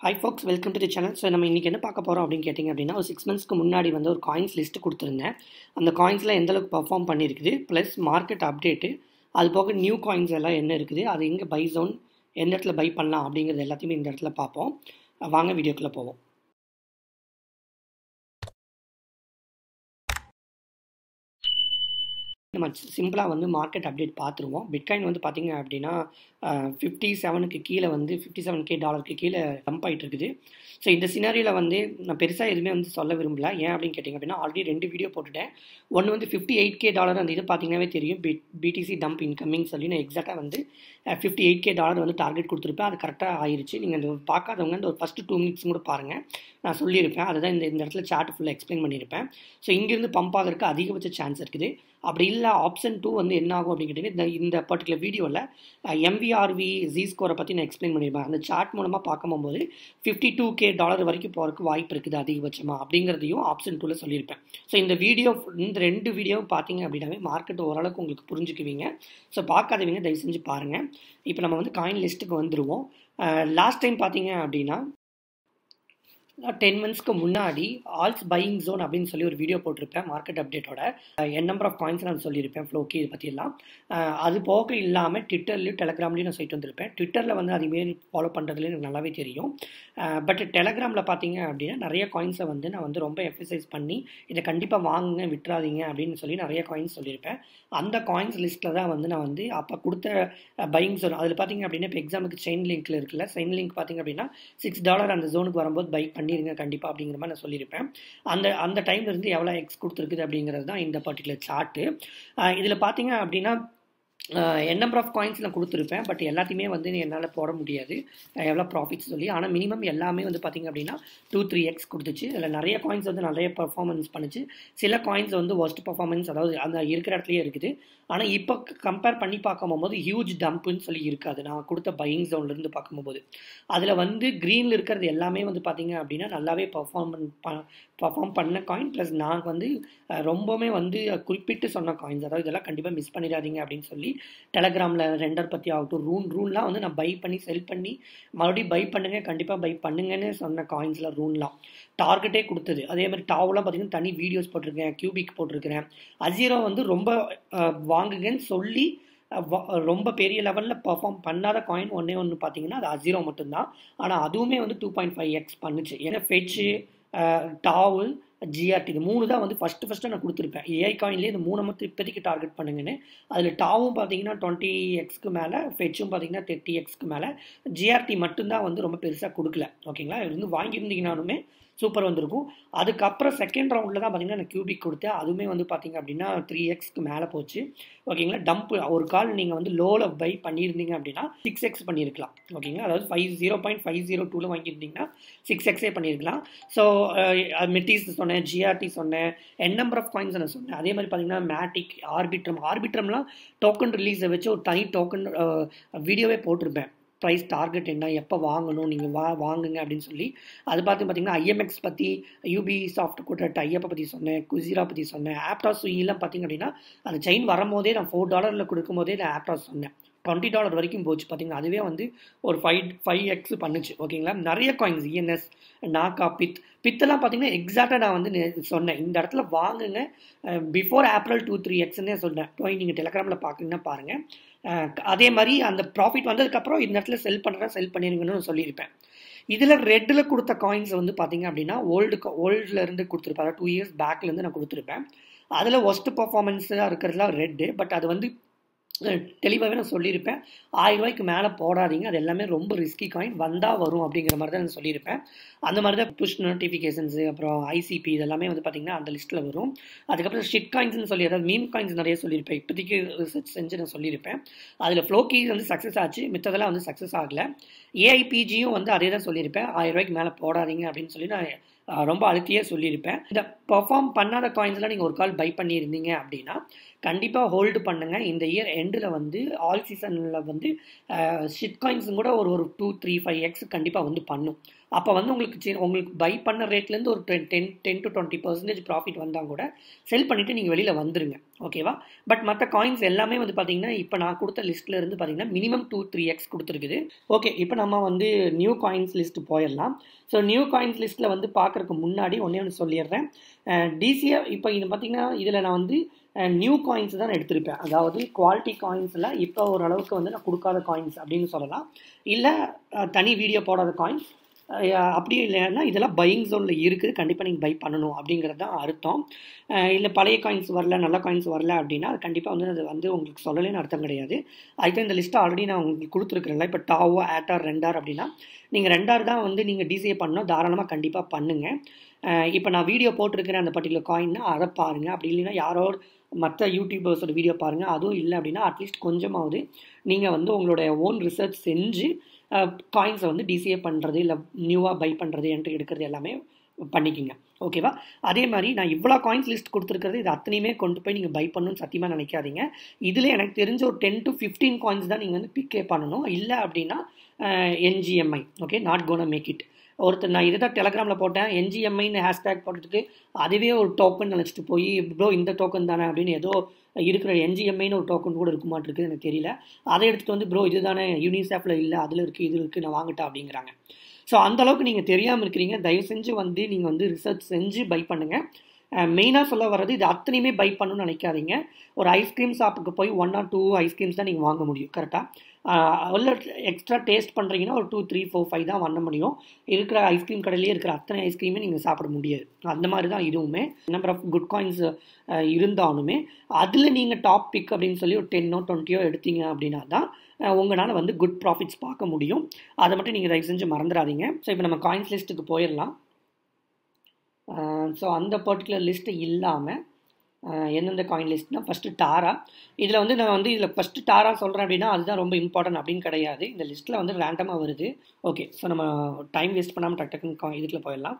Hi folks, welcome to the channel. So நம்ம இன்னைக்கு என்ன பார்க்க போறோம் அப்படின்னு கேட்டிங்க அப்படின்னா ஒரு 6 monthsக்கு முன்னாடி வந்து ஒரு காயின்ஸ் லிஸ்ட் கொடுத்துருந்தேன். அந்த காயின்ஸ்ல எந்த அளவுக்கு பெர்ஃபார்ம் பண்ணியிருக்குது ப்ளஸ் மார்க்கெட் அப்டேட்டு அது போக நியூ காயின்ஸ் எல்லாம் என்ன இருக்குது அது எங்கே பை ஜோன் எந்த இடத்துல பை பண்ணலாம் அப்படிங்கிறது எல்லாத்தையுமே இந்த இடத்துல பார்ப்போம். வாங்க வீடியோக்குள்ளே போவோம். நம்ம சிம்பிளாக வந்து மார்க்கெட் அப்டேட் பார்த்துருவோம். பிட்காயின் வந்து பார்த்திங்க அப்படின்னா 57க்கு கீழே வந்து $57K கீழே டம்ப் ஆகிட்டு இருக்குது. ஸோ இந்த சினாரியில் வந்து நான் பெருசாக எதுவுமே வந்து சொல்ல விரும்பல. ஏன் அப்படின்னு கேட்டிங்க அப்படின்னா ஆல்ரெடி 2 வீடியோ போட்டுட்டேன். ஒன்று வந்து $58K அந்த இது பார்த்தீங்கன்னாவே தெரியும். பிடிசி டம்ப் இன்கமிங் சொல்லி நான் எக்ஸாக்டாக வந்து $58K வந்து டார்கெட் கொடுத்துருப்பேன். அது கரெக்டாக ஆயிடுச்சு. நீங்கள் அந்த பார்க்காதவங்க அந்த ஒரு ஃபஸ்ட்டு 2 மினிட்ஸ் கூட பாருங்கள். நான் சொல்லியிருப்பேன். அதுதான் இந்த இடத்துல சார்ட் ஃபுல்லாக எக்ஸ்பிளைன் பண்ணியிருப்பேன். ஸோ இங்கேருந்து பம்ப் ஆகிறதுக்கு அதிகபட்ச சான்ஸ் இருக்குது. அப்படி இல்லை ஆப்ஷன் 2 வந்து என்ன ஆகும் அப்படின்னு கேட்டிங்கன்னா இந்த பர்டிகுலர் வீடியோவில் MVRV Z ஸ்கோரை பற்றி நான் எக்ஸ்பிளைன் பண்ணியிருப்பேன். அந்த சார்ட் மூலமாக பார்க்கும்போது $52K வரைக்கும் போகிறதுக்கு வாய்ப்பு இருக்குது அதிகபட்சமாக அப்படிங்கிறதையும் ஆப்ஷன் 2ல் சொல்லியிருப்பேன். ஸோ இந்த 2 வீடியோவும் பார்த்தீங்க அப்படின்னாவே மார்க்கெட் ஓரளவுக்கு உங்களுக்கு புரிஞ்சுக்குவீங்க. ஸோ பார்க்காதவங்க தயவு செஞ்சு பாருங்கள். இப்போ நம்ம வந்து காயின் லிஸ்ட்டுக்கு வந்துடுவோம். லாஸ்ட் டைம் பார்த்தீங்க அப்படின்னா 10 monthsக்கு முன்னாடி ஆல்ஸ் பையிங் ஜோன் அப்படின்னு சொல்லி ஒரு வீடியோ போட்டிருப்பேன் மார்க்கெட் அப்டேட்டோட நம்பர் ஆஃப் காயின்ஸ் நான் சொல்லியிருப்பேன் ஃப்ளோக்கி இது பற்றியெல்லாம். அது போக இல்லாமல் ட்விட்டர்லையும் டெலகிராம்லையும் நான் சொல்லிட்டு வந்திருப்பேன். ட்விட்டரில் வந்து அதுமாரி ஃபாலோ பண்ணுறதுல எனக்கு நல்லாவே தெரியும். பட் டெலகிராமில் பார்த்தீங்க அப்படின்னா நிறைய காயின்ஸை வந்து நான் வந்து ரொம்ப எஃபசைஸ் பண்ணி இதை கண்டிப்பாக வாங்குங்க விட்டுறாதீங்க அப்படின்னு சொல்லி நிறைய காயின்ஸ் சொல்லியிருப்பேன். அந்த காயின்ஸ் லிஸ்ட்டில் தான் வந்து நான் வந்து அப்போ கொடுத்த பையிங் ஜோன் அதில் பார்த்தீங்க அப்படின்னா இப்போ எக்ஸாமுக்கு செயின் லிங்க்கில் இருக்குல்ல, செயின் லிங்க் பார்த்தீங்க அப்படின்னா $6 அந்த ஜோனுக்கு வரும்போது பை பண்ணிடுங்க கண்டிப்பாக அப்படிங்கிற மாதிரி நான் சொல்லியிருப்பேன். அந்த டைம்ல இருந்து எவ்வளோ எக்ஸ் கொடுத்துருக்குது அப்படிங்கிறது தான் இந்த பர்டிகுலர் சார்ட்டு. இதில் பார்த்தீங்க அப்படின்னா நம்பர் ஆஃப் காயின்ஸ் நான் கொடுத்துருப்பேன். பட் எல்லாத்தையுமே வந்து என்னால் போட முடியாது எவ்வளோ ப்ராஃபிட்ஸ் சொல்லி. ஆனால் மினிமம் எல்லாமே வந்து பார்த்திங்க அப்படின்னா 2-3x கொடுத்துச்சு. அதில் நிறைய காயின்ஸ் வந்து நிறைய பர்ஃபார்மன்ஸ் பண்ணுச்சு. சில காயின்ஸ் வந்து ஒர்ஸ்ட் பர்ஃபார்மன்ஸ் அதாவது அந்த இருக்கிற இடத்துலையே இருக்குது. ஆனால் இப்போ கம்பேர் பண்ணி பார்க்கும்போது ஹியூஜ் டம்ப்புன்னு சொல்லி இருக்காது. நான் கொடுத்த பையிங் ஜோன்லேருந்து பார்க்கும்போது அதில் வந்து க்ரீனில் இருக்கிறது எல்லாமே வந்து பார்த்திங்க அப்படின்னா நல்லாவே பர்ஃபார்ம் பண்ண காயின். ப்ளஸ் நான் வந்து ரொம்பவுமே வந்து குறிப்பிட்டு சொன்ன காயின்ஸ் அதாவது இதெல்லாம் கண்டிப்பாக மிஸ் பண்ணிடாதீங்க அப்படின்னு சொல்லி டெலகிராமில் ரெண்டர் பற்றி ஆகட்டும் ரூன்லாம் வந்து நான் பை பண்ணி செல் பண்ணி மறுபடியும் பை பண்ணுங்க கண்டிப்பாக பை பண்ணுங்கன்னு சொன்ன காயின்ஸில் ரூன்லாம் டார்கெட்டே கொடுத்தது. அதே மாதிரி டாவெலாம் பார்த்தீங்கன்னா தனி வீடியோஸ் போட்டிருக்கேன், கியூபிக் போட்டிருக்கிறேன். அஜீரோ வந்து ரொம்ப வாங்குங்கன்னு சொல்லி ரொம்ப பெரிய லெவலில் பர்ஃபார்ம் பண்ணாத காயின் ஒன்று பார்த்தீங்கன்னா அது அஜீரோ மட்டும்தான். ஆனால் அதுவுமே வந்து 2.5x பண்ணுச்சு. ஏன்னா ஃபெட்சு டாவு GRT இது 3 தான் வந்து ஃபஸ்ட்டு நான் கொடுத்துருப்பேன். ஏஐ காயின்லேயே இந்த 3 மட்டும் இப்போதைக்கு டார்கெட் பண்ணுங்கன்னு. அதில் டாவும் பார்த்தீங்கன்னா 20x மேலே, ஃபெட்சும் பார்த்தீங்கன்னா 30x மேலே, GRT மட்டும்தான் வந்து ரொம்ப பெருசாக கொடுக்கல. ஓகேங்களா, இருந்து வாங்கியிருந்தீங்கனாலுமே சூப்பர் வந்திருக்கும். அதுக்கப்புறம் செகண்ட் ரவுண்டில் தான் பார்த்தீங்கன்னா நான் கியூபிக் கொடுத்தேன். அதுவுமே வந்து பார்த்தீங்க அப்படின்னா 3x மேலே போச்சு. ஓகேங்களா, டம்ப் ஒரு கால் நீங்கள் வந்து லோவில் பை பண்ணியிருந்தீங்க அப்படின்னா 6x பண்ணியிருக்கலாம். ஓகேங்களா, அதாவது 0.502 வாங்கியிருந்தீங்கன்னா 6xே பண்ணியிருக்கலாம். ஸோ மெட்டிஸ் சொன்னேன், GRT சொன்னேன், நம்பர் ஆஃப் காயின்ஸ் நான் சொன்னேன். அதே மாதிரி பார்த்தீங்கன்னா மேட்டிக், ஆர்பிட்ரம்லாம் டோக்கன் ரிலீஸை வச்சு ஒரு தனி டோக்கன் வீடியோவே போட்டிருப்பேன். ப்ரைஸ் டார்கெட் என்ன, எப்போ வாங்கணும், நீங்கள் வாங்குங்க அப்படின்னு சொல்லி. அது பார்த்தீங்கன்னா IMX பற்றி, யூபி சாஃப்ட் கூட டைப்பை பற்றி சொன்னேன், குசிரா பற்றி சொன்னேன், ஆப்டாஸ் சுயிலாம் பார்த்தீங்க அப்படின்னா அந்த செயின் வரும்போதே நான் $4 கொடுக்கும்போதே நான் ஆப்டாஸ் சொன்னேன். $20 வரைக்கும் போச்சு. பார்த்தீங்கன்னா அதுவே வந்து ஒரு 5x பண்ணுச்சு. ஓகேங்களா, நிறைய காயின்ஸ் ENS, நாக்கா, பித்தெல்லாம் பார்த்தீங்கன்னா எக்ஸாக்டாக நான் வந்து சொன்னேன் இந்த இடத்துல வாங்குங்க பிஃபோர் ஏப்ரல் 2-3xன்னே சொன்னேன். போய் நீங்கள் டெலகிராமில் பார்க்குறீங்கன்னா பாருங்கள். அதே மாதிரி அந்த ப்ராஃபிட் வந்ததுக்கப்புறம் இந்த இடத்துல செல் பண்ணிருங்கன்னு சொல்லியிருப்பேன். இதில் ரெட்டில் கொடுத்த காயின்ஸ் வந்து பார்த்தீங்க அப்படின்னா ஓல்டுலேருந்து கொடுத்துருப்பேன். அதாவது 2 years பேக்லேருந்து நான் கொடுத்துருப்பேன். அதில் ஒஸ்ட் பர்ஃபார்மன்ஸாக இருக்கிறதுலாம் ரெட்டு. பட் அது வந்து தெளிவாகவே நான் சொல்லியிருப்பேன், $1000 மேலே போடாதீங்க, அது எல்லாமே ரொம்ப ரிஸ்கி காயின், வந்தால் வரும் அப்படிங்கிற மாதிரி தான் நான் சொல்லியிருப்பேன். அந்த மாதிரி தான் புஷ் நோட்டிஃபிகேஷன்ஸு அப்புறம் ICP இதெல்லாமே வந்து பார்த்திங்கன்னா அந்த லிஸ்ட்டில் வரும். அதுக்கப்புறம் ஷிட் காயின்ஸ்னு சொல்லி அதாவது மீம் காயின்ஸ் நிறைய சொல்லியிருப்பேன். இப்போதைக்கு ரிசர்ச் செஞ்சு நான் சொல்லியிருப்பேன். அதில் ஃப்ளோக்கி வந்து சக்ஸஸ் ஆச்சு, மித்ததெல்லாம் வந்து சக்ஸஸ் ஆகலை. AIPGயும் வந்து அதே தான் சொல்லியிருப்பேன், $1000 மேலே போடாதீங்க அப்படின்னு சொல்லி நான் ரொம்ப அழுத்தியே சொல்லியிருப்பேன். இந்த பர்ஃபார்ம் பண்ணாத காயின்ஸ்லாம் நீங்கள் ஒரு கால் பை பண்ணியிருந்தீங்க அப்படின்னா கண்டிப்பாக ஹோல்டு பண்ணுங்கள். இந்த இயர் எண்டில் வந்து ஆல் சீசனில் வந்து ஷிட் காயின்ஸும் கூட ஒரு 2-3-5x கண்டிப்பாக வந்து பண்ணும். அப்போ வந்து உங்களுக்கு பை பண்ண ரேட்லேருந்து ஒரு 10-20% ப்ராஃபிட் வந்தால் கூட செல் பண்ணிவிட்டு நீங்கள் வெளியில் வந்துடுங்க. ஓகேவா? பட் மற்ற காயின்ஸ் எல்லாமே வந்து பார்த்தீங்கன்னா, இப்போ நான் கொடுத்த லிஸ்ட்டில் இருந்து பார்த்தீங்கன்னா மினிமம் 2-3x கொடுத்துருக்குது. ஓகே, இப்போ நம்ம வந்து நியூ காயின்ஸ் லிஸ்ட் போயிடலாம். ஸோ நியூ காயின்ஸ் லிஸ்ட்டில் வந்து பார்க்குறதுக்கு முன்னாடி ஒன்று சொல்லிடுறேன். டிசிஏ இப்போ இது பார்த்தீங்கன்னா இதில் நான் வந்து நியூ காயின்ஸ் தான் நான் எடுத்திருப்பேன். அதாவது குவாலிட்டி காயின்ஸில் இப்போ ஓரளவுக்கு வந்து நான் கொடுக்காத காயின்ஸ் அப்படின்னு சொல்லலாம். இல்லை தனி வீடியோ போடாத காயின்ஸ், அப்படி இல்லைன்னா இதெல்லாம் பையிங் ஜோனில் இருக்குது, கண்டிப்பாக நீங்கள் பை பண்ணணும் அப்படிங்கிறது தான் அர்த்தம். இல்லை பழைய காயின்ஸ் வரல, நல்ல காயின்ஸ் வரல அப்படின்னா அது கண்டிப்பாக வந்து அது வந்து உங்களுக்கு சொல்லலைன்னு அர்த்தம் கிடையாது. அதுக்கு இந்த லிஸ்ட்டை ஆல்ரெடி நான் உங்களுக்கு கொடுத்துருக்குறேன்ல. இப்போ டாவோ, ஆட்டார், ரெண்டார் அப்படின்னா நீங்கள் ரெண்டார் தான் வந்து நீங்கள் டிசிஏ பண்ணணும், தாராளமாக கண்டிப்பாக பண்ணுங்கள். இப்போ நான் வீடியோ போட்டிருக்கிறேன் அந்த பர்டிகுலர் காயின்னா அதை பாருங்கள். அப்படி இல்லைன்னா யாரோ மற்ற யூடியூபர்ஸோட வீடியோ பாருங்கள். அதுவும் இல்லை அப்படின்னா அட்லீஸ்ட் கொஞ்சமாவது நீங்கள் வந்து உங்களோட ஓன் ரிசர்ச் செஞ்சு காயின்ஸை வந்து டிசிஏ பண்ணுறது, இல்லை நியூவாக பை பண்ணுறது, என்ட்ரி எடுக்கிறது எல்லாமே பண்ணிக்கிங்க. ஓகேவா? அதே மாதிரி நான் இவ்வளோ காயின்ஸ் லிஸ்ட் கொடுத்துருக்கிறது இது அத்தனையுமே கொண்டு போய் நீங்கள் பை பண்ணணும்னு சத்தியமாக நினைக்காதீங்க. இதில் எனக்கு தெரிஞ்ச ஒரு 10 to 15 காயின்ஸ் தான் நீங்கள் வந்து பிக்கே பண்ணணும். இல்லை அப்படின்னா NGMI, okay, not gonna make it. ஒருத்தர் நான் இதை தான் டெலகிராமில் போட்டேன், NGMIன்னு ஹேஷ்டேக் போட்டுட்டு அதுவே ஒரு டோக்கன் நினச்சிட்டு போய் ப்ரோ இந்த டோக்கன் தானே அப்படின்னு ஏதோ இருக்கிற NGMIன்னு ஒரு டோக்கன் கூட இருக்க மாட்டிருக்குது, எனக்கு தெரியல. அதை எடுத்துகிட்டு வந்து ப்ரோ இது தானே யூனிசெஃபில் இல்லை, அதில் இருக்குது, இது இருக்குது, நான் வாங்கிட்டா அப்படிங்கிறாங்க. ஸோ அந்தளவுக்கு நீங்கள் தெரியாமல் இருக்கிறீங்க. தயவு செஞ்சு வந்து நீங்கள் வந்து ரிசர்ச் செஞ்சு பை பண்ணுங்கள். மெயினாக சொல்ல வர்றது இது அத்தனையுமே பை பண்ணணும்னு நினைக்காதீங்க. ஒரு ஐஸ்கிரீம் ஷாப்புக்கு போய் 1 or 2 ஐஸ்கிரீம்ஸ் தான் நீங்கள் வாங்க முடியும், கரெக்டாக? உள்ள எக்ஸ்ட்ரா டேஸ்ட் பண்ணுறீங்கன்னா ஒரு 2, 3, 4, 5 தான் வாங்க முடியும். இருக்கிற ஐஸ்கிரீம் கடையிலே இருக்கிற அத்தனை ஐஸ்கிரீமே நீங்கள் சாப்பிட முடியாது. அந்த மாதிரி தான் இதுவுமே. நம்பர் ஆஃப் குட் காயின்ஸ் இருந்தாலுமே அதில் நீங்கள் டாப் பிக் அப்படின்னு சொல்லி ஒரு 10 or 20 எடுத்தீங்க அப்படின்னா தான் உங்களால் வந்து குட் ப்ராஃபிட்ஸ் பார்க்க முடியும். அதை மட்டும் நீங்கள் தயவு செஞ்சு மறந்துடாதீங்க. ஸோ இப்போ நம்ம காயின்ஸ் லிஸ்ட்டுக்கு போயிடலாம். ஸோ அந்த பர்டிகுலர் லிஸ்ட்டு இல்லாமல் எந்தெந்த காயின் லிஸ்ட்னா ஃபஸ்ட்டு டாரா. இதில் வந்து நான் வந்து இதில் ஃபஸ்ட்டு டாரா சொல்கிறேன் அப்படின்னா அதுதான் ரொம்ப இம்பார்ட்டன்ட் அப்படின்னு கிடையாது. இந்த லிஸ்ட்டில் வந்து ரேண்டமாக வருது. ஓகே, ஸோ நம்ம டைம் வேஸ்ட் பண்ணாமல் டக்குன்னு இதுக்குள்ள போயிடலாம்.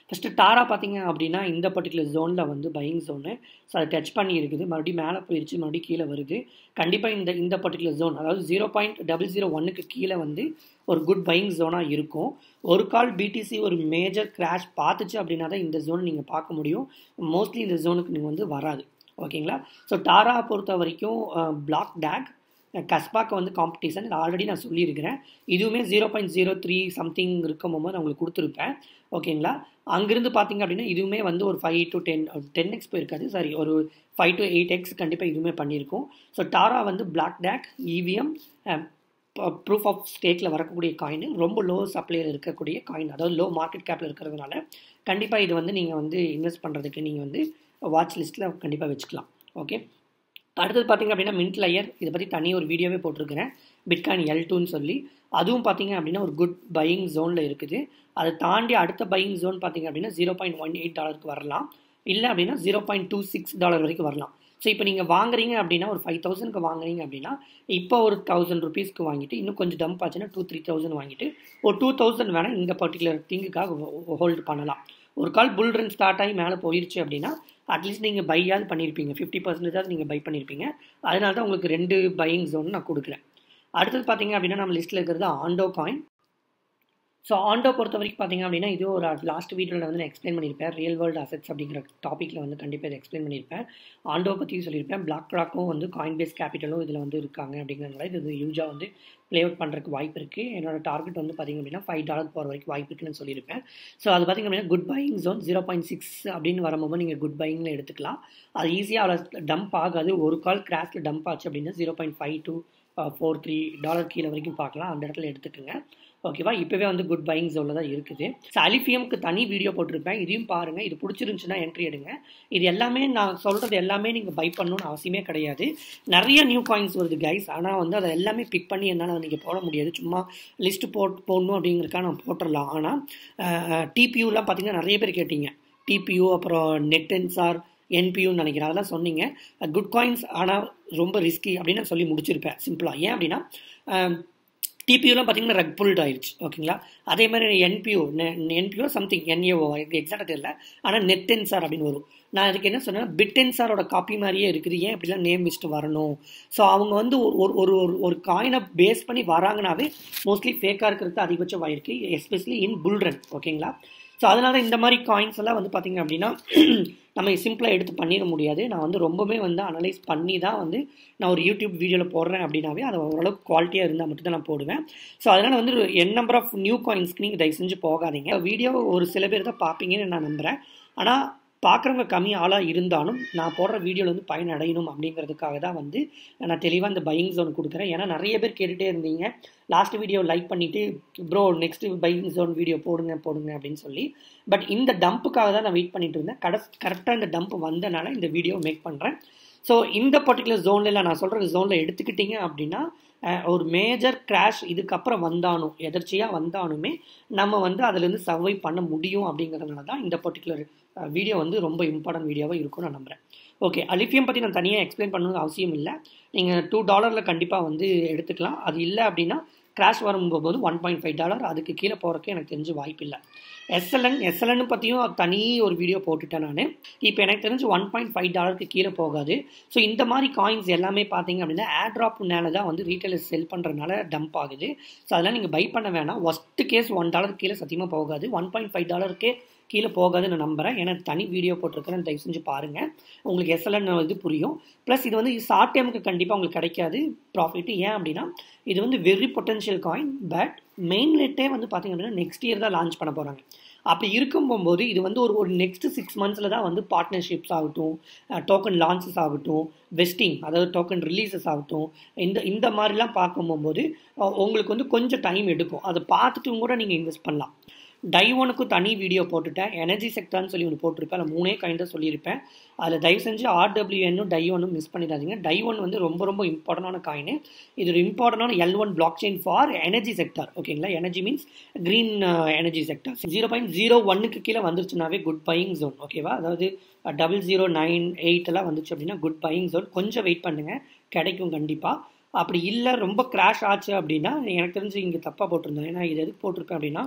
ஃபஸ்ட்டு டாரா பார்த்தீங்க அப்படின்னா இந்த பர்டிகுலர் ஜோனில் வந்து பையிங் ஜோனு. ஸோ அதை டச் பண்ணி இருக்குது, மறுபடியும் மேலே போயிடுச்சு, மறுபடியும் கீழே வருது. கண்டிப்பாக இந்த பர்டிகுலர் ஜோன், அதாவது 0.001க்கு கீழே வந்து ஒரு குட் பையிங் ஜோனாக இருக்கும். ஒரு கால் பிடிசி ஒரு மேஜர் கிராஷ் பார்த்துச்சு அப்படின்னா தான் இந்த ஜோன் நீங்கள் பார்க்க முடியும். மோஸ்ட்லி இந்த ஜோனுக்கு நீங்கள் வந்து வராது. ஓகேங்களா? ஸோ டாரா பொறுத்த வரைக்கும் பிளாக் டேக், கஸ்பாக்கு வந்து காம்படிஷன் ஆல்ரெடி நான் சொல்லியிருக்கிறேன். இதுவுமே 0.03 சம்திங் இருக்கும் போது நான் உங்களுக்கு கொடுத்துருப்பேன். ஓகேங்களா? அங்கேருந்து பார்த்தீங்க அப்படின்னா இதுவுமே வந்து ஒரு 5 to 10x போயிருக்காது, சாரி, ஒரு 5 to 8x கண்டிப்பாக இதுவுமே பண்ணியிருக்கோம். ஸோ டாரா வந்து BlockDAG, EVM, proof of ஸ்டேக்கில் வரக்கூடிய காயின், ரொம்ப லோ சப்ளையில் இருக்கக்கூடிய காயின், அதாவது லோ மார்க்கெட் கேப்பில் இருக்கிறதுனால கண்டிப்பாக இது வந்து நீங்கள் வந்து இன்வெஸ்ட் பண்ணுறதுக்கு நீங்கள் வந்து வாட்ச் லிஸ்ட்டில் கண்டிப்பாக வச்சுக்கலாம். ஓகே, அடுத்தது பார்த்திங்க அப்படின்னா மின்ட் லேயர். இதை பற்றி தனி ஒரு வீடியோவே போட்டிருக்கிறேன், பிட்காயின் L2ன்னு சொல்லி. அதுவும் பார்த்திங்க அப்படின்னா ஒரு குட் பையிங் ஜோனில் இருக்குது. அதை தாண்டி அடுத்த பையிங் ஜோன் பார்த்திங்க அப்படின்னா $0.18 வரலாம், இல்லை அப்படின்னா $0.26 வரைக்கும் வரலாம். ஸோ இப்போ நீங்கள் வாங்குறீங்க அப்படின்னா ஒரு 5,000க்கு வாங்குறீங்க அப்படின்னா இப்போ ஒரு 1,000 rupeesக்கு வாங்கிட்டு இன்னும் கொஞ்சம் டம்ப் ஆச்சுன்னா 2-3,000 வாங்கிட்டு ஒரு 2,000 வேணால் இந்த பர்டிகுலர் திங்குக்காக ஹோல்டு பண்ணலாம். ஒரு கால் புல் ரன் ஸ்டார்ட் ஆகி மேலே போயிடுச்சு அப்படின்னா அட்லீஸ்ட் நீங்கள் பையாவது பண்ணியிருப்பீங்க, 50% நீங்கள் பை பண்ணியிருப்பீங்க. அதனால தான் உங்களுக்கு 2 பையிங் ஜோன் நான் கொடுக்குறேன். அடுத்தது பார்த்தீங்க அப்படின்னா நம்ம லிஸ்ட்டில் இருக்கிறது ஆண்டோ காயின். ஸோ ஆண்டோ பொறுத்த வரைக்கும் பார்த்தீங்க அப்படின்னா இது ஒரு லாஸ்ட் வீடியோவில் வந்து நான் எக்ஸ்பிளைன் பண்ணியிருப்பேன். ரியல் வேர்ல்டு அசெட்ஸ் அப்படிங்கிற டாப்பிக்கில் வந்து கண்டிப்பாக இதை எக்ஸ்பிளைன் பண்ணியிருப்பேன். ஆண்டோ பற்றி சொல்லியிருப்பேன். பிளாக் ராக்கும் வந்து காயின் பேஸ் கேபிட்டலும் இதில் வந்து இருக்காங்க அப்படிங்கிறதுனால இது யூஜாக வந்து ப்ளே அவுட் பண்ணுறதுக்கு வாய்ப்பு இருக்குது. என்னோட டார்கெட் வந்து பார்த்திங்க அப்படின்னா $5 போகிற வரைக்கும் வாய்ப்பு இருக்குன்னு சொல்லியிருப்பேன். ஸோ அது பார்த்திங்க அப்படின்னா குட் பையிங் ஜோன் 0.6 அப்படின்னு வரும்போது நீங்கள் குட் பையிங்கில் எடுத்துக்கலாம். அது ஈஸியாக அவ்வளோ டம்ப் ஆகாது. ஒரு கால் கிராஷில் டம்ப் ஆச்சு அப்படின்னா $0.5 to $4-3 கீழே வரைக்கும் பார்க்கலாம். அந்த இடத்துல எடுத்துக்கோங்க. ஓகேவா? இப்போவே வந்து குட் பையிங் ஜோனில் தான் இருக்குது. ஸோ அலிஃபியம்க்கு தனி வீடியோ போட்டிருப்பேன், இதையும் பாருங்கள். இது பிடிச்சிருந்துச்சுன்னா என்ட்ரி எடுங்க. இது எல்லாமே நான் சொல்கிறது எல்லாமே நீங்கள் பை பண்ணணும்னு அவசியமே கிடையாது. நிறைய நியூ காயின்ஸ் வருது கைஸ், ஆனால் வந்து அதை எல்லாமே பிக் பண்ணி என்னால் நீங்கள் போட முடியாது. சும்மா லிஸ்ட்டு போடணும் அப்படிங்கிறதுக்காக நான் போட்டுடலாம். ஆனால் டிபியூலாம் பார்த்தீங்கன்னா நிறைய பேர் கேட்டீங்க. டிபியூ அப்புறம் நெட்டென்சார் என்பியூன்னு நினைக்கிறேன், அதெல்லாம் சொன்னீங்க. குட் காயின்ஸ் ஆனால் ரொம்ப ரிஸ்கி அப்படின்னு நான் சொல்லி முடிச்சிருப்பேன் சிம்பிளாக. ஏன் அப்படின்னா டிபியூலாம் பார்த்தீங்கன்னா ரெக் புல்ட் ஆயிடுச்சு. ஓகேங்களா? அதே மாதிரி என்பியூ சம்திங் NAO எக்ஸாக்டாக தெரியல, ஆனால் நெட்டென்சார் அப்படின்னு வரும். நான் அதுக்கு என்ன சொன்னேன், பிட்டென்சாரோட காப்பி மாதிரியே இருக்குது, ஏன் இப்படிலாம் நேம் வச்சுட்டு வரணும்? ஸோ அவங்க வந்து ஒரு காயினை பேஸ் பண்ணி வராங்கனாவே மோஸ்ட்லி ஃபேக்காக இருக்கிறது அதிகபட்சம் வாயிருக்கு, எஸ்பெஷலி இன் புல் ரன். ஓகேங்களா? ஸோ அதனால் இந்த மாதிரி காயின்ஸ் எல்லாம் வந்து பார்த்திங்க அப்படின்னா நம்ம சிம்பிளாக எடுத்து பண்ணிட முடியாது. நான் வந்து ரொம்பவே வந்து அனலைஸ் பண்ணி தான் வந்து நான் ஒரு யூடியூப் வீடியோவில் போடுறேன் அப்படின்னாவே அதை ஓரளவுக்கு குவாலிட்டியாக இருந்தால் மட்டும் தான் நான் போடுவேன். ஸோ அதனால் வந்து என் நம்பர் ஆஃப் நியூ காயின்ஸ்க்கு நீங்கள் தயவு செஞ்சு போகாதீங்க. வீடியோ ஒரு சில பேர் தான் பார்ப்பீங்கன்னு நான் நம்புகிறேன். ஆனால் பார்க்குறவங்க கம்மி ஆளாக இருந்தாலும் நான் போடுற வீடியோவில் வந்து பயனடையணும் அப்படிங்கிறதுக்காக தான் வந்து நான் தெளிவாக இந்த பையிங் ஜோன் கொடுக்குறேன். ஏன்னா நிறைய பேர் கேட்டுகிட்டே இருந்தீங்க, லாஸ்ட் வீடியோ லைக் பண்ணிவிட்டு bro next buying zone video போடுங்க அப்படின்னு சொல்லி. பட் இந்த டம்புக்காக தான் நான் வெயிட் பண்ணிட்டு இருந்தேன். கரெக்டாக இந்த டம்ப் வந்தனால இந்த வீடியோ மேக் பண்ணுறேன். ஸோ இந்த பர்டிகுலர் ஜோனில் நான் சொல்கிற ஜோனில் எடுத்துக்கிட்டிங்க அப்படின்னா ஒரு மேஜர் கிராஷ் இதுக்கப்புறம் வந்தாலும் எதர்ச்சியாக வந்தாலுமே நம்ம வந்து அதுலேருந்து சர்வை பண்ண முடியும் அப்படிங்கிறதுனால தான் இந்த பர்டிகுலர் வீடியோ வந்து ரொம்ப இம்பார்ட்டன்ட் வீடியோவாக இருக்கும்னு நான் நம்புகிறேன். ஓகே, அலிஃபியம் பற்றி நான் தனியாக எக்ஸ்பிளைன் பண்ணணும்னு அவசியம் இல்லை. நீங்கள் $2 கண்டிப்பாக வந்து எடுத்துக்கலாம். அது இல்லை அப்படின்னா கிராஷ் வரும்போது $1.5 அதுக்கு கீழே போகிறதுக்கு எனக்கு தெரிஞ்ச வாய்ப்பு இல்லை. எஸ்எல்என் பற்றியும் தனி ஒரு வீடியோ போட்டுட்டேன் நான். இப்போ எனக்கு தெரிஞ்சு $1.5 கீழே போகாது. ஸோ இந்த மாதிரி காயின்ஸ் எல்லாமே பார்த்தீங்க அப்படின்னா ஏர்ட்ராப்னால தான் வந்து ரீட்டைலர்ஸ் செல் பண்ணுறதுனால டம்ப் ஆகுது. ஸோ அதெல்லாம் நீங்கள் பை பண்ண வேணாம். ஒஸ்ட் கேஸ் $1 கீழே சத்தியமாக போகாது. $1.5 கீழே போகாதுன்னு நான் நம்புகிறேன். ஏன்னா தனி வீடியோ போட்டிருக்கிறேன், தயவு செஞ்சு பாருங்கள், உங்களுக்கு எஸ்எல்என் இது புரியும். ப்ளஸ் இது வந்து ஷார்ட் டைமுக்கு கண்டிப்பாக உங்களுக்கு கிடைக்காது ப்ராஃபிட். ஏன் அப்படின்னா இது வந்து very potential coin. But main ரேட்டே வந்து பார்த்திங்க அப்படின்னா நெக்ஸ்ட் இயர் தான் லான்ச் பண்ண போகிறாங்க. அப்படி இருக்கும் போகும்போது இது வந்து ஒரு நெக்ஸ்ட் 6 months தான் வந்து பார்ட்னர்ஷிப்ஸ் ஆகட்டும், டோக்கன் லான்ச்சஸ் ஆகட்டும், வெஸ்டிங் அதாவது டோக்கன் ரிலீசஸ் ஆகட்டும், இந்த மாதிரிலாம் பார்க்கும் போகும்போது உங்களுக்கு வந்து கொஞ்சம் டைம் எடுக்கும். அதை பார்த்துட்டும் கூட நீங்கள் இன்வெஸ்ட் பண்ணலாம். டைஒனுக்கு தனி வீடியோ போட்டுட்டேன். எனர்ஜி செக்டர்னு சொல்லி ஒன்று போட்டிருப்பேன். அதில் 3 காயின் தான் சொல்லியிருப்பேன். அதில் தயவு செஞ்சு RWNனும் டைஒனும் மிஸ் பண்ணிடாதீங்க. டைஒன் வந்து ரொம்ப இம்பார்ட்டண்டான காயின். இது ஒரு இம்பார்ட்டண்டான L1 blockchain for energy sector. ஓகேங்களா, energy means green energy sector. 0.01க்கு கீழே வந்துருச்சுனாவே குட் பையிங் ஜோன். ஓகேவா, அதாவது 0098 எல்லாம் வந்துச்சு அப்படின்னா குட் பையிங் ஜோன். கொஞ்சம் வெயிட் பண்ணுங்கள், கிடைக்கும் கண்டிப்பாக. அப்படி இல்லை ரொம்ப கிராஷ் ஆச்சு அப்படின்னா எனக்கு தெரிஞ்சு இங்கே தப்பாக போட்டிருந்தேன். ஏன்னா இது எதுக்கு போட்டிருப்பேன் அப்படின்னா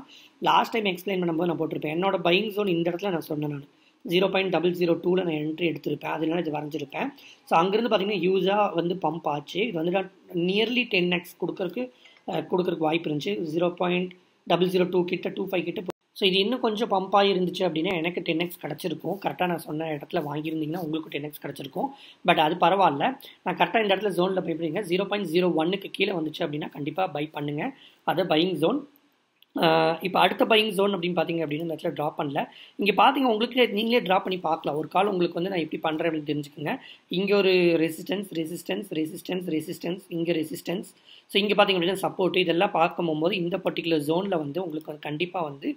லாஸ்ட் டைம் எக்ஸ்பிளைன் பண்ணும்போது நான் போட்டிருப்பேன். என்னோட பையிங் ஜோன் இந்த இடத்துல நான் சொன்னேன். நான் 0.002 நான் என்ட்ரி எடுத்திருப்பேன். அதனால இது வரைஞ்சிருப்பேன். ஸோ அங்கேருந்து பார்த்தீங்கன்னா யூஸாக வந்து பம்ப் ஆச்சு. இது வந்து நான் நியர்லி 10x கொடுக்கறதுக்கு வாய்ப்பு இருந்துச்சு. 0.002 கிட்ட 25 கிட்ட. ஸோ இது இன்னும் கொஞ்சம் பம்பாக இருந்துச்சு அப்படின்னா எனக்கு 10x கிடச்சிருக்கும். கரெக்டாக நான் சொன்ன இடத்துல வாங்கியிருந்தீங்கன்னா உங்களுக்கு 10x கிடச்சிருக்கும். பட் அது பரவாயில்ல. நான் கரெக்டாக இந்த இடத்துல ஜோனில் பை பண்ணிங்க. 0.01க்கு கீழே வந்துச்சு அப்படின்னா கண்டிப்பாக பை பண்ணுங்கள். அதை பையிங் ஜோன். இப்போ அடுத்த பையிங் ஜோன் அப்படின்னு பார்த்தீங்க அப்படின்னா இந்த இடத்துல ட்ராப் பண்ணல. இங்கே பார்த்தீங்க உங்களுக்கு நீங்களே ட்ராப் பண்ணி பார்க்கலாம். ஒரு கால் உங்களுக்கு வந்து நான் எப்படி பண்ணுறேன் அப்படின்னு தெரிஞ்சுக்கோங்க. இங்கே ஒரு ரெசிஸ்டன்ஸ், இங்கே ரெசிஸ்டன்ஸ். ஸோ இங்கே பார்த்தீங்க அப்படின்னா சப்போர்ட். இதெல்லாம் பார்க்கும் போகும்போது இந்த பர்டிகுலர் ஜோனில் வந்து உங்களுக்கு வந்து கண்டிப்பாக வந்து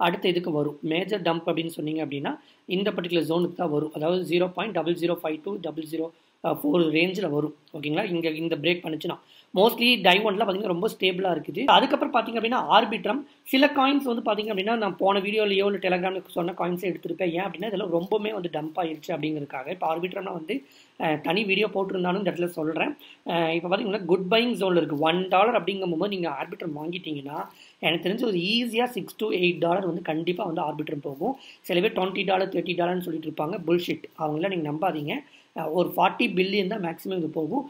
அடுத்த இதுக்கு வரும். மேஜர் டம்ப் அப்படின்னு சொன்னீங்க அப்படின்னா இந்த பர்டிகுலர் ஜோனுக்கு தான் வரும். அதாவது 0.0052 004 ரேஞ்சில் வரும். ஓகேங்களா, இங்கே இந்த பிரேக் பண்ணிச்சுன்னா மோஸ்ட்லி டைஒன்லாம் பார்த்தீங்கன்னா ரொம்ப ஸ்டேபிளாக இருக்குது. அதுக்கப்புறம் பார்த்தீங்க அப்படின்னா ஆர்பிட்ரம் சில காயின்ஸ் வந்து பார்த்தீங்க அப்படின்னா நான் போன வீடியோலையோ இல்லை டெலகிராமில் சொன்ன காயின்ஸை எடுத்துருப்பேன். ஏன் அப்படின்னா இதெல்லாம் ரொம்பவே வந்து டம்ப் ஆயிடுச்சு அப்படிங்கிறதுக்காக. இப்போ ஆர்பிட்ரம்லாம் வந்து தனி வீடியோ போட்டிருந்தாலும் இந்த இடத்துல சொல்கிறேன். இப்போ பார்த்தீங்கன்னா குட் பையிங் ஜோனில் இருக்குது. $1 அப்படிங்கும்போது நீங்கள் ஆர்பிட்ரம் வாங்கிட்டீங்கன்னா எனக்கு தெரிஞ்சு ஒரு ஈஸியாக $6 to $8 வந்து கண்டிப்பாக வந்து ஆர்பிட்ரம் போகும். சில பேர் $20 $30 சொல்லிட்டு இருப்பாங்க. புல்ஷிட், அவங்களாம் நீங்கள் நம்பாதீங்க. ஒரு 40 பில்லியன் தான் மேக்ஸிமம் இது போகும்.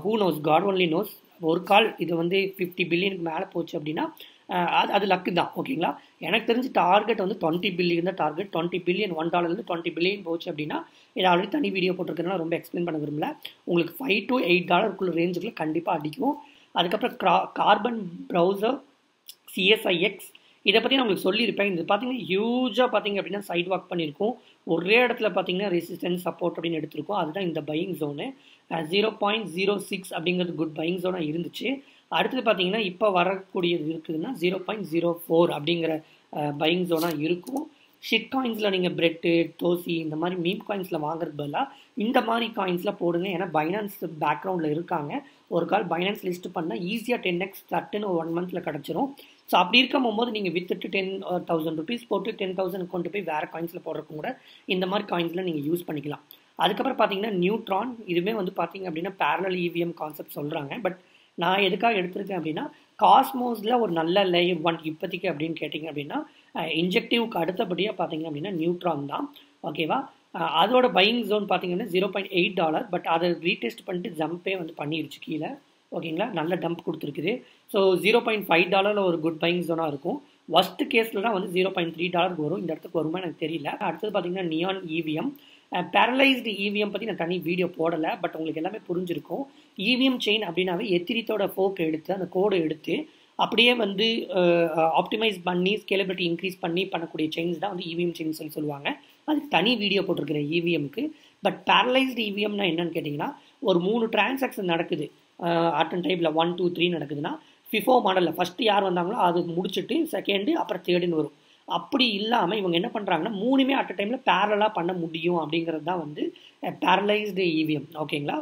Who knows, God only knows. ஒரு கால் இது வந்து 50 பில்லியனுக்கு மேலே போச்சு அப்படின்னா அது லக்கு தான். ஓகேங்களா, எனக்கு தெரிஞ்சு டார்கெட் வந்து 20 பில்லியன் தான் டார்கெட். 20 பில்லியன் $1 20 பில்லியன் போச்சு அப்படின்னா இது ஆல்ரெடி தனி வீடியோ போட்டிருக்கனால ரொம்ப எக்ஸ்பிளைன் பண்ண விரும்பல. உங்களுக்கு $5 to $8 ரேஞ்சுக்குள்ள கண்டிப்பாக அடிக்கும். அதுக்கப்புறம் கார்பன் ப்ரௌசர் CSIX இதை பற்றி நான் உங்களுக்கு சொல்லியிருப்பேன். இது பார்த்தீங்கன்னா ஹியூஜாக பார்த்தீங்க அப்படின்னா சைட் வாக் பண்ணியிருக்கோம். ஒரே இடத்துல பார்த்தீங்கன்னா ரெசிஸ்டன்ஸ் சப்போர்ட் அப்படின்னு எடுத்திருக்கோம். அதுதான் இந்த பையிங் ஜோனு. 0.06 அப்படிங்கிறது குட் பையிங் ஜோனாக இருந்துச்சு. அடுத்தது பார்த்தீங்கன்னா இப்போ வரக்கூடியது இருக்குதுன்னா 0.04 அப்படிங்கிற பையிங் ஜோனாக இருக்கும். ஷிட் காயின்ஸில் நீங்கள் பிரெட்டு தோசி இந்த மாதிரி மீம் காயின்ஸில் வாங்குறது பதிலாக இந்த மாதிரி காயின்ஸில் போடுங்க. ஏன்னா பைனான்ஸ் பேக்ரவுண்டில் இருக்காங்க. ஒரு கால் பைனான்ஸ் லிஸ்ட் பண்ணால் ஈஸியாக 10x தட்டுன்னு 1 monthல கிடச்சிரும். ஸோ அப்படி இருக்கும் போகும்போது நீங்கள் வித்துட்டு 10,000 rupees போட்டு 10,000 கொண்டு போய் வேறு காயின்ஸில் போடுறதுக்கு கூட இந்த மாதிரி காயின்ஸில் நீங்கள் யூஸ் பண்ணிக்கலாம். அதுக்கப்புறம் பார்த்தீங்கன்னா நியூட்ரான், இதுவுமே வந்து பார்த்தீங்க அப்படின்னா பேரலல் EVM கான்செப்ட் சொல்கிறாங்க. பட் நான் எதுக்காக எடுத்திருக்கேன் அப்படின்னா காஸ்மோஸில் ஒரு நல்ல லேயர் 1 இப்போதைக்கு அப்படின்னு கேட்டிங்க அப்படின்னா இன்ஜெக்டிவ்க்கு அடுத்தபடியாக பார்த்தீங்க அப்படின்னா நியூட்ரான் தான். ஓகேவா, அதோட பையிங் ஜோன் பார்த்தீங்கன்னா $0.8. பட் அதை ரீடெஸ்ட் பண்ணிட்டு ஜம்பே வந்து பண்ணிடுச்சு கீழே. ஓகேங்களா, நல்ல டம்ப் கொடுத்துருக்குது. ஸோ $0.5 ஒரு குட் பையிங் ஜோனாக இருக்கும். ஒஸ்ட் கேஸில் தான் வந்து $0.3 வரும். இந்த இடத்துக்கு வருமா எனக்கு தெரியல. அடுத்தது பார்த்தீங்கன்னா நியான் இவிஎம். பேரலைஸ்டு இவிஎம் பற்றி நான் தனி வீடியோ போடலை, பட் உங்களுக்கு எல்லாமே புரிஞ்சிருக்கும். இவிஎம் செயின் அப்படின்னாவே எத்திரித்தோட ஃபோக் எடுத்து அந்த கோடை எடுத்து அப்படியே வந்து ஆப்டிமைஸ் பண்ணி ஸ்கேலபிலிட்டி இன்க்ரீஸ் பண்ணி பண்ணக்கூடிய செயின்ஸ் தான் வந்து இவிஎம் செயின் சொல்லுவாங்க. அதுக்கு தனி வீடியோ போட்டிருக்கிறேன் இவிஎம்க்கு. பட் பேரலைஸ்டு இவிஎம்னா என்னன்னு கேட்டிங்கன்னா, ஒரு 3 டிரான்சாக்ஷன் நடக்குது அட் அண்ட் டைமில் 1 2 3 நடக்குதுன்னா, ஃபிஃபோ மாடலில் ஃபஸ்ட்டு யார் வந்தாங்களோ அது முடிச்சுட்டு செகண்டு அப்புறம் தேர்டுன்னு வரும். அப்படி இல்லாமல் இவங்க என்ன பண்ணுறாங்கன்னா 3மே அட் அ டைமில் பேரலாக பண்ண முடியும் அப்படிங்கிறது தான் வந்து பேரலைஸ்டு இவிஎம். ஓகேங்களா?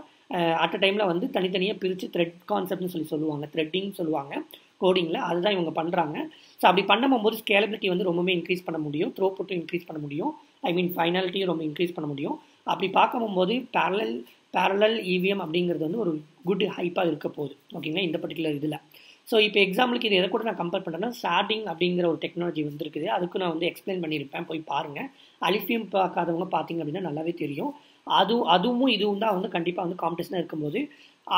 அட் அ டைமில் வந்து தனித்தனியாக பிரித்து த்ரெட் கான்செப்ட்னு சொல்லுவாங்க, த்ரெட்டிங் சொல்லுவாங்க கோடிங்கில். அதுதான் இவங்க பண்ணுறாங்க. ஸோ அப்படி பண்ணும்போது ஸ்கேலபிலிட்டி வந்து ரொம்பவே இன்க்ரீஸ் பண்ண முடியும், த்ரோபுட்டும் இன்க்ரீஸ் பண்ண முடியும், ஃபைனாலிட்டியும் ரொம்ப இன்க்ரீஸ் பண்ண முடியும். அப்படி பார்க்கும்போது பேரலல் இவிஎம் அப்படிங்கிறது வந்து ஒரு குட் ஹைப்பாக இருக்க போகுது. ஓகேங்களா? இந்த பர்டிகுலர் இதில். ஸோ இப்போ எக்ஸாம்பிளுக்கு இது எதை கூட நான் கம்பேர் பண்ணுறேன்னா, ஷார்டிங் அப்படிங்கிற ஒரு டெக்னாலஜி வந்துருக்குது. அதுக்கு நான் வந்து எக்ஸ்பிளைன் பண்ணியிருப்பேன், போய் பாருங்கள். அலிஃபியம் பார்க்காதவங்க பார்த்தீங்க அப்படின்னா நல்லாவே தெரியும். அதுவும் இதுவும் தான் வந்து கண்டிப்பாக வந்து காம்படிஷனாக இருக்கும்போது.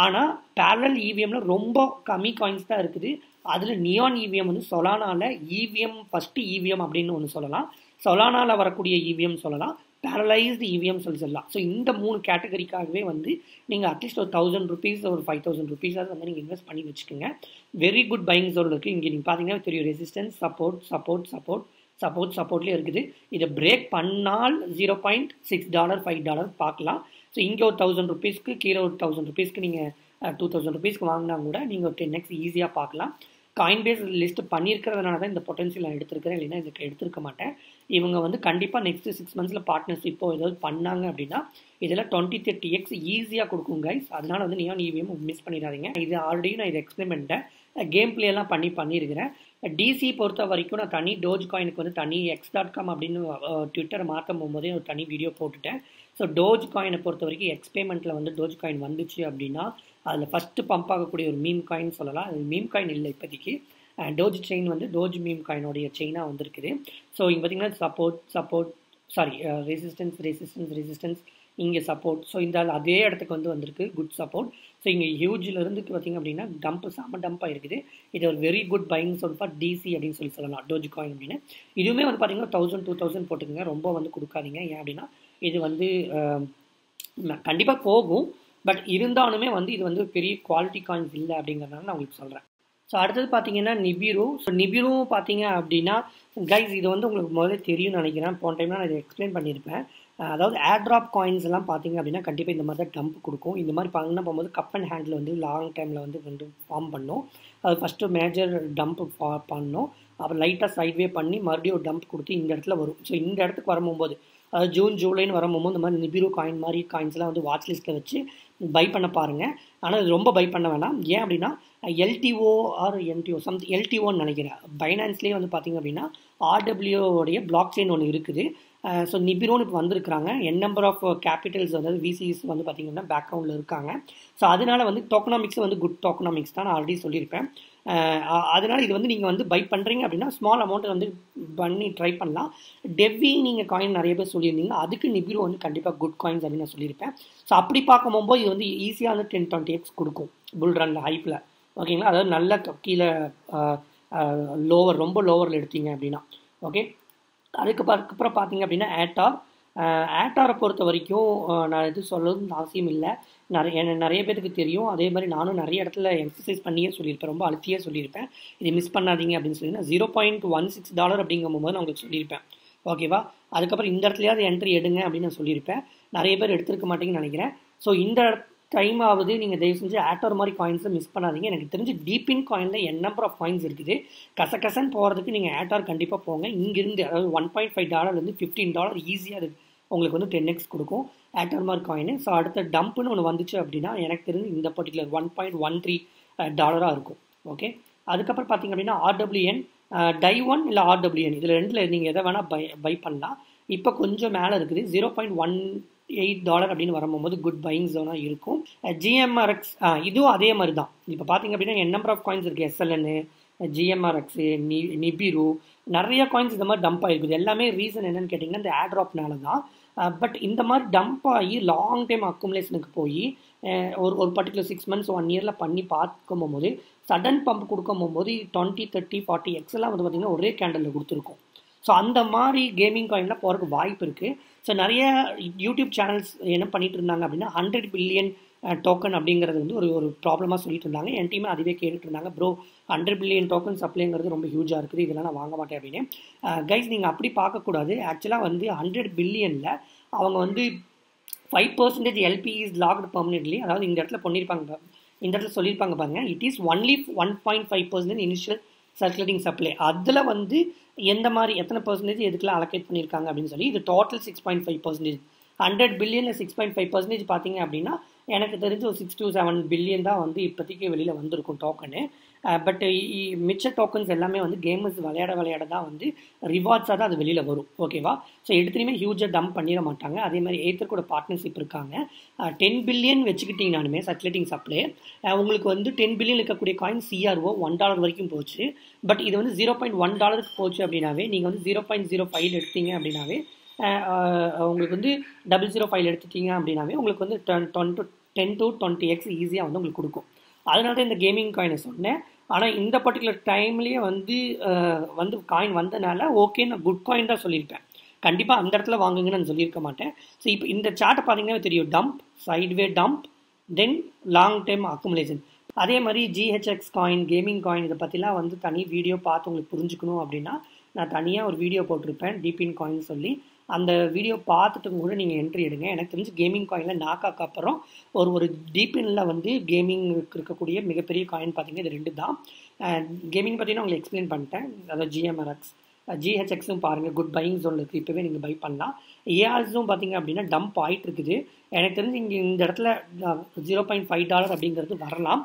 ஆனால் பேரலல் இவிஎம்மில் ரொம்ப கம்மி காயின்ஸ் தான் இருக்குது. அதில் நியான் இவிஎம் வந்து சொலானாவில் இவிஎம் ஃபஸ்ட்டு இவிஎம் அப்படின்னு ஒன்று சொல்லலாம், சொலானாவில் வரக்கூடிய இவிஎம் சொல்லலாம், பேரலைஸ்டு இவிஎம் சொல்லலாம். ஸோ இந்த 3 கேட்டகரிக்காகவே வந்து நீங்கள் அட்லீஸ்ட் ஒரு ₹1000 ஒரு ₹5000 வந்து நீங்கள் இன்வெஸ்ட் பண்ணி வச்சுக்கோங்க. வெரி குட் பையிங் ஜோன் இருக்குது. இங்கே நீங்கள் பார்த்தீங்கன்னா தெரியும், ரெசிஸ்டன்ஸ், சப்போர்ட்லேயே இருக்குது. இதை பிரேக் பண்ணால் $0.6 $5 பார்க்கலாம். ஸோ இங்கே ஒரு ₹1000 கீழே ஒரு ₹1000 நீங்கள் ₹2000 வாங்கினா கூட நீங்கள் ஒரு 10x ஈஸியாக பார்க்கலாம். காயின் பேஸ் லிஸ்ட் பண்ணியிருக்கிறதுனால தான் இந்த பொட்டன்ஷியல் நான் எடுத்திருக்கிறேன், இல்லைன்னா இதுக்கு எடுத்திருக்க மாட்டேன். இவங்க வந்து கண்டிப்பாக நெக்ஸ்ட் 6 மந்த்ஸில் பார்ட்னர்ஷிப்போ ஏதாவது பண்ணாங்க அப்படின்னா இதில் 20-30x ஈஸியாக கொடுக்கும் கைஸ். அதனால் வந்து நியான் இவிஎம் மிஸ் பண்ணிடாதீங்க. இது ஆல்ரெடி நான் இதை எக்ஸ்பிளைன் பண்ணிட்டேன், கேம் பிளேலாம் பண்ணியிருக்கிறேன். டிசி பொறுத்த வரைக்கும் நான் தனி டோஜ் காயினுக்கு வந்து தனி x.com அப்படின்னு ட்விட்டரை மாற்றும் போதே ஒரு தனி வீடியோ போட்டுட்டேன். ஸோ டோஜ் காயினை பொறுத்த வரைக்கும் எக்ஸ்பேமெண்ட்டில் வந்து டோஜ் காயின் வந்துச்சு அப்படின்னா அதில் ஃபஸ்ட்டு பம்ப் ஆகக்கூடிய ஒரு மீம் காயின் சொல்லலாம். அது மீம் காயின் இல்லை இப்போதைக்கு. டோஜ் செயின் வந்து டோஜ் மீம் காயினோடைய செயினாக வந்துருக்குது. ஸோ இங்கே பார்த்தீங்கன்னா ரெசிஸ்டன்ஸ் இங்கே சப்போர்ட். ஸோ இந்த அதே இடத்துக்கு வந்து வந்திருக்கு குட் சப்போர்ட். ஸோ இங்கே ஹியூஜிலிருந்து பார்த்திங்க அப்படின்னா டம்ப்பாக இருக்குது. இது ஒரு very good buying zone for DC அப்படின்னு சொல்லலாம், டோஜ் காயின் அப்படின்னு. இதுவுமே வந்து பார்த்திங்கன்னா 1000-2000 போட்டுக்கோங்க, ரொம்ப வந்து கொடுக்காதீங்க. ஏன் அப்படின்னா இது வந்து கண்டிப்பாக போகும், பட் இருந்தாலுமே வந்து இது வந்து பெரிய குவாலிட்டி காயின்ஸ் இல்லை அப்படிங்கிறதுனால நான் உங்களுக்கு சொல்கிறேன். ஸோ அடுத்தது பார்த்தீங்கன்னா நிபிரு. ஸோ நிபிரும் பார்த்தீங்க அப்படின்னா கைஸ் இது வந்து உங்களுக்கு முதல்ல தெரியும்னு நினைக்கிறேன், போன டைம்லாம் நான் இதை எக்ஸ்பிளைன் பண்ணியிருப்பேன். அதாவது ஏர்ட்ராப் காயின்ஸ் எல்லாம் பார்த்தீங்க அப்படின்னா கண்டிப்பாக இந்த மாதிரி தான் டம்ப் கொடுக்கும். இந்த மாதிரி பண்ண போகும்போது கப் அண்ட் ஹேண்டில் வந்து லாங் டைமில் வந்து ஃபார்ம் பண்ணும். அது ஃபஸ்ட்டு மேஜர் டம்ப் பண்ணணும், அப்புறம் லைட்டாக சைட்வே பண்ணி மறுபடியும் ஒரு டம்ப் கொடுத்து இந்த இடத்துல வரும். ஸோ இந்த இடத்துக்கு வரும்போது அதாவது ஜூன் ஜூலைன்னு வரும்போது இந்த மாதிரி நிபிரு காயின் மாதிரி காயின்ஸ்லாம் வந்து வாட்ச் லிஸ்ட்டில் வச்சு பை பண்ண பாருங்கள். ஆனால் இது ரொம்ப பை பண்ண வேணாம். ஏன் அப்படின்னா எல்டிஓன்னு நினைக்கிறேன், பைனான்ஸ்லேயே வந்து பார்த்திங்க அப்படின்னா ஆர்டபிள்யூடைய பிளாக் செயின் ஒன்று இருக்குது. ஸோ நிபிரோன்னு இப்போ வந்திருக்கிறாங்க. நம்பர் ஆஃப் கேபிட்டல்ஸ் வந்து விசிஸ் வந்து பார்த்திங்கன்னா பேக்ரவுண்டில் இருக்காங்க. ஸோ அதனால் வந்து டோக்கனாமிக்ஸ் வந்து குட் டோக்கனாமிக்ஸ் தான் நான் ஆல்ரெடி சொல்லியிருப்பேன். அதனால் இது வந்து நீங்கள் வந்து பை பண்ணுறீங்க அப்படின்னா ஸ்மால் அமௌண்ட்டை வந்து பண்ணி ட்ரை பண்ணலாம். டெவி நீங்கள் காயின் நிறைய பேர் சொல்லியிருந்தீங்க, அதுக்கு நிபிரோ வந்து கண்டிப்பாக குட் காயின்ஸ் அப்படின்னு நான் சொல்லியிருப்பேன். ஸோ அப்படி பார்க்கும்போது இது வந்து ஈஸியாக வந்து 10-20x கொடுக்கும் புல் ரனில் ஹைப்பில். ஓகேங்களா? அதாவது நல்ல கீழே ரொம்ப லோவரில் எடுத்தீங்க அப்படின்னா. ஓகே, அதுக்கப்புறம் பார்த்தீங்க அப்படின்னா ஏட்டாரை பொறுத்த வரைக்கும் நான் எதுவும் சொல்லணும்னு அவசியம் இல்லை, நிறைய பேருக்கு தெரியும். அதே மாதிரி நானும் நிறைய இடத்துல எம்ஃபசைஸ் பண்ணியே சொல்லியிருப்பேன், ரொம்ப அழுத்தியே சொல்லியிருப்பேன், இதை மிஸ் பண்ணாதீங்க அப்படின்னு சொல்லி. $0.16 அப்படிங்கும்போது நான் உங்களுக்கு சொல்லியிருப்பேன். ஓகேவா? அதுக்கப்புறம் இந்த இடத்துலையாவது என்ட்ரி எடுங்க அப்படின்னு நான் சொல்லியிருப்பேன். நிறைய பேர் எடுத்துருக்க மாட்டேங்கன்னு நினைக்கிறேன். ஸோ இந்த டைம் ஆகுது, நீங்கள் தயவு செஞ்சு ஆட்டோர் மாதிரி காயின்ஸை மிஸ் பண்ணாதீங்க. எனக்கு தெரிஞ்சு டீப்பின் காயினில் நம்பர் ஆஃப் காயின்ஸ் இருக்குது. கசகசன்னு போகிறதுக்கு நீங்கள் ஆட்டோர் கண்டிப்பாக போங்க. இங்கிருந்து அதாவது $1.5 $15 ஈஸியாக இருக்குது, உங்களுக்கு வந்து 10x கொடுக்கும் ஆட்டோர் மாதிரி காயின். ஸோ அடுத்த டம்ப்புன்னு ஒன்று வந்துச்சு அப்படின்னா எனக்கு தெரிஞ்சு இந்த பர்டிகுலர் $1.13 இருக்கும். ஓகே, அதுக்கப்புறம் பார்த்தீங்க அப்படின்னா ஆர்டபிள்யூஎன் டை1 இல்லை ஆர்டபிள்யூஎன் இதில் ரெண்டில் நீங்கள் எதை வேணால் பை பண்ணலாம். இப்போ கொஞ்சம் மேலே இருக்குது, $0.18 அப்படின்னு வரும்போது குட் பையிங் ஜோனாக இருக்கும். ஜிஎம்ஆர்எக்ஸ் இதுவும் அதே மாதிரி தான். இப்போ பார்த்தீங்க அப்படின்னா நம்பர் ஆஃப் காயின்ஸ் இருக்குது, எஸ்எல்என்னு, ஜிஎம்ஆர்எக்ஸு, நிபிரு, நிறைய காயின்ஸ் இந்த மாதிரி டம்ப் ஆகிருக்குது. எல்லாமே ரீசன் என்னன்னு கேட்டிங்கன்னா இந்த ஏர்ட்ராப்னால தான். பட் இந்த மாதிரி டம்ப் ஆகி லாங் டைம் அக்குமுலேஷனுக்கு போய் ஒரு பர்டிகுலர் 6 months 1 yearல பண்ணி பார்க்கும் போது சடன் பம்ப் கொடுக்கும் போகும்போது 20, 30, 40x எல்லாம் வந்து பார்த்திங்கன்னா ஒரே கேண்டலில் கொடுத்துருக்கோம். ஸோ அந்த மாதிரி கேமிங் காயின்லாம் போகிறதுக்கு வாய்ப்பு இருக்குது. ஸோ நிறைய யூடியூப் சேனல்ஸ் என்ன பண்ணிட்டு இருந்தாங்க அப்படின்னா 100 பில்லியன் டோக்கன் அப்படிங்கிறது வந்து ஒரு ப்ராப்ளமாக சொல்லிட்டு இருந்தாங்க. என் டீமே அதுவே கேட்டுட்டு இருந்தாங்க, ப்ரோ 100 பில்லியன் டோக்கன் சப்ளைங்கிறது ரொம்ப ஹியூஜாக இருக்குது, இதெல்லாம் நான் வாங்க மாட்டேன் அப்படின்னு. கைஸ் நீங்கள் அப்படி பார்க்கக்கூடாது. ஆக்சுவலாக வந்து 100 பில்லியனில் அவங்க வந்து 5% LP இஸ் லாக்டு பர்மனெண்ட்லி. அதாவது இந்த இடத்துல சொல்லியிருப்பாங்க பாருங்கள், it is only 1.5% initial circulating supply. அதில் வந்து எத்தனை பர்சன்டேஜ் எதுக்குலாம் அலோகேட் பண்ணியிருக்காங்க அப்படின்னு சொல்லி இது டோட்டல் 6.5%. 100 பில்லியனில் 6.5% பார்த்தீங்க அப்படின்னா எனக்கு தெரிஞ்சு ஒரு 6 to 7 பில்லியன் தான் வந்து இப்போதைக்கு வெளியில் வந்திருக்கும் டோக்கனு. பட் மிச்ச டோக்கன்ஸ் எல்லாமே வந்து கேமர்ஸ் விளையாட தான் வந்து ரிவார்ட்ஸாக தான் அது வெளியில் வரும். ஓகேவா? ஸோ எடுத்துலையுமே ஹியூஜாக டம்ப் பண்ணிட மாட்டாங்க. அதே மாதிரி ஏத்தர் கூட பார்ட்னர்ஷிப் இருக்காங்க. 10 பில்லியன் வச்சுக்கிட்டீங்கனாலுமே சர்க்குலேட்டிங் சப்ளை உங்களுக்கு வந்து 10 பில்லியன் இருக்கக்கூடிய காயின் CRO $1 வரைக்கும் போச்சு. பட் இது வந்து $0.1 போச்சு அப்படின்னாவே நீங்கள் வந்து 0.05 எடுத்தீங்க அப்படின்னாவே உங்களுக்கு வந்து 0.05 எடுத்துட்டீங்க அப்படின்னாவே உங்களுக்கு வந்து 10 to 20x ஈஸியாக வந்து உங்களுக்கு கொடுக்கும். அதனால தான் இந்த கேமிங் காயினை சொன்னேன். ஆனால் இந்த பர்டிகுலர் டைம்லேயே வந்து காயின் வந்தனால ஓகே நான் குட் காயின் தான் சொல்லியிருப்பேன். கண்டிப்பாக அந்த இடத்துல வாங்குங்கன்னு நான் சொல்லியிருக்க மாட்டேன். ஸோ இப்போ இந்த சார்ட்டை பார்த்தீங்கன்னா தெரியும், டம்ப், சைட்வே டம்ப், தென் லாங் டைம் அக்குமுலேஷன். அதே மாதிரி GHX காயின், கேமிங் காயின் இதை பற்றிலாம் வந்து தனி வீடியோ பார்த்து உங்களுக்கு புரிஞ்சுக்கணும் அப்படின்னா நான் தனியாக ஒரு வீடியோ போட்டிருப்பேன், டீபின் காயின் சொல்லி. அந்த வீடியோ பார்த்துட்டு கூட நீங்கள் என்ட்ரி எடுங்க. எனக்கு தெரிஞ்சு கேமிங் காயினில் நாக்காக்கு அப்புறம் ஒரு டீபினில் வந்து கேமிங் இருக்கக்கூடிய மிகப்பெரிய காயின் பார்த்தீங்கன்னா இது 2 தான். கேமிங் பார்த்தீங்கன்னா உங்களுக்கு எக்ஸ்பிளைன் பண்ணிட்டேன். அதாவது GMRX, GHXும் பாருங்கள், குட் பையிங் ஜோனில் இருக்குது, இப்போவே நீங்கள் பை பண்ணலாம். ARஸும் பார்த்தீங்க அப்படின்னா டம்ப் ஆகிட்டு இருக்குது. எனக்கு தெரிஞ்சு இங்கே இந்த இடத்துல $0.5 அப்படிங்கிறது வரலாம்.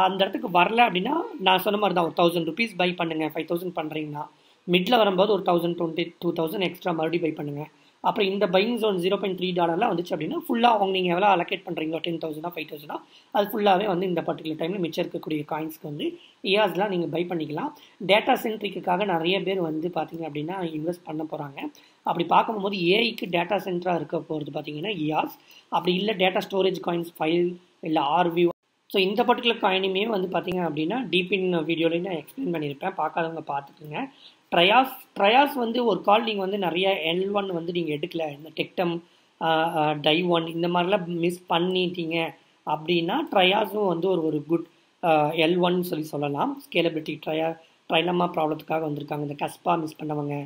அந்த இடத்துக்கு வரல அப்படின்னா நான் சொன்ன மாதிரி தான், ஒரு $1000 பை பண்ணுங்கள். 5000 பண்ணுறீங்கன்னா மிடில் வரும்போது ஒரு 1000-2000 எக்ஸ்ட்ரா மறுபடியும் பை பண்ணுங்கள். அப்புறம் இந்த பையிங் ஜோன் $0.3 வந்துச்சு அப்படின்னா ஃபுல்லாக நீங்கள் எவ்வளோ அலோகேட் பண்ணுறீங்களோ 10,000 5,000 அது ஃபுல்லாகவே வந்து இந்த பர்டிகுலர் டைமில் மிச்சம் இருக்கக்கூடிய காயின்ஸ்க்கு வந்து EOSலாம் நீங்கள் பை பண்ணிக்கலாம். டேட்டா சென்ட்ரிக்காக நிறைய பேர் வந்து பார்த்தீங்க அப்படின்னா இன்வெஸ்ட் பண்ண போகிறாங்க. அப்படி பார்க்கும்போது ஏஐக்கு டேட்டா சென்டராக இருக்க போகிறது பார்த்தீங்கன்னா EOS. அப்படி இல்லை டேட்டா ஸ்டோரேஜ் காயின்ஸ் ஃபைல் இல்லை RV. ஸோ இந்த பர்டிகுலர் காயினுமே வந்து பார்த்தீங்க அப்படின்னா டீப்பின் வீடியோலேயும் நான் எக்ஸ்பிளைன் பண்ணியிருப்பேன், பார்க்காதவங்க பார்த்துக்குங்க. ட்ரையாஸ் வந்து ஒரு கால் நீங்கள் வந்து நிறைய L1 வந்து நீங்கள் எடுக்கல, இந்த டெக்டம் டை1 இந்த மாதிரிலாம் மிஸ் பண்ணிட்டீங்க அப்படின்னா ட்ரையாஸும் வந்து ஒரு குட் L1 சொல்லலாம். ஸ்கேலபிலிட்டி ட்ரைலமா ப்ராப்ளத்துக்காக வந்திருக்காங்க. இந்த கஸ்பா மிஸ் பண்ணவங்க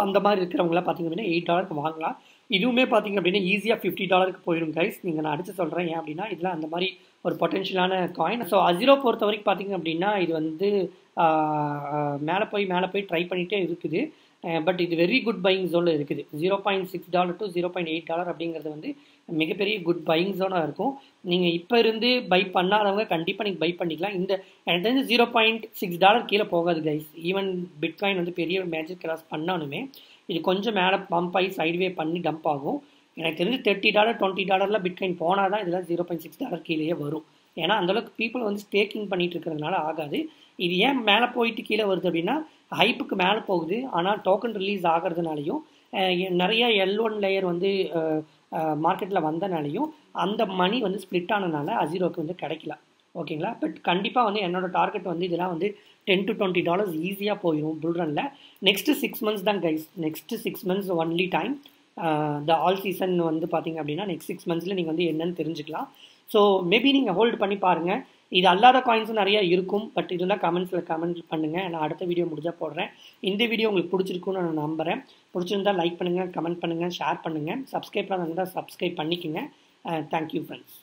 அந்த மாதிரி இருக்கிறவங்களாம் பார்த்தீங்க அப்படின்னா $8 வாங்கலாம். இதுவுமே பார்த்தீங்க அப்படின்னா ஈஸியாக $50 போயிடும் கைஸ். நீங்கள் நான் அடித்து சொல்கிறேன் ஏன் அப்படின்னா இதெல்லாம் அந்த மாதிரி ஒரு பொட்டென்ஷியலான காயின். ஸோ அசிரோ பொறுத்த வரைக்கும் பார்த்தீங்க அப்படின்னா இது வந்து மேலே போய் ட்ரை பண்ணிகிட்டே இருக்குது. பட் இது வெரி குட் பையிங் ஜோனில் இருக்குது. $0.6 to $0.8 அப்படிங்கிறது வந்து மிகப்பெரிய குட் பையிங் ஜோனாக இருக்கும். நீங்கள் இப்போ இருந்து பை பண்ணாதவங்க கண்டிப்பாக நீங்கள் பை பண்ணிக்கலாம். இந்த எனக்கு தெரிஞ்சு $0.6 கீழே போகாது கைஸ். ஈவன் பிட்காயின் வந்து பெரிய மேஜிக் கிராஸ் பண்ணாலுமே இது கொஞ்சம் மேலே பம்ப் ஆகி சைட்வே பண்ணி டம்ப் ஆகும். எனக்கு தெரிஞ்சு $30 $20 பிட்காயின் போனால் தான் இதெல்லாம் $0.6 கீழேயே வரும். ஏன்னா அந்தளவுக்கு பீப்புள் வந்து ஸ்டேக்கிங் பண்ணிட்டு இருக்கிறதுனால ஆகாது. இது ஏன் மேலே போயிட்டு கீழே வருது அப்படின்னா ஹைப்புக்கு மேலே போகுது. ஆனால் டோக்கன் ரிலீஸ் ஆகிறதுனாலையும் நிறைய L1 லேயர் வந்து மார்க்கெட்டில் வந்தனாலையும் அந்த மணி வந்து ஸ்ப்ளிட் ஆனதுனால அசிரோக்கு வந்து கிடைக்கல. ஓகேங்களா? பட் கண்டிப்பாக வந்து என்னோட டார்கெட் வந்து இதெல்லாம் வந்து $10 to $20 ஈஸியாக போயிடும் புல்ரனில். நெக்ஸ்ட்டு 6 months தான் guys. Next 6 months only time. The all season வந்து பார்த்தீங்க அப்படின்னா நெக்ஸ்ட் 6 monthsல நீங்கள் வந்து என்னன்னு தெரிஞ்சுக்கலாம். ஸோ மேபி நீங்கள் ஹோல்டு பண்ணி பாருங்கள். இது அல்லாத காயின்ஸும் நிறையா இருக்கும். பட் இதெல்லாம் கமெண்ட்ஸில் கமெண்ட் பண்ணுங்கள். நான் அடுத்த வீடியோ முடிஞ்சால் போடுறேன். இந்த வீடியோ உங்களுக்கு பிடிச்சிருக்குன்னு நான் நம்புகிறேன். பிடிச்சிருந்தால் லைக் பண்ணுங்கள், கமெண்ட் பண்ணுங்கள், ஷேர் பண்ணுங்கள். சப்ஸ்கிரைப் பண்ணால் சப்ஸ்கிரைப் பண்ணிக்கோங்க. Thank you friends.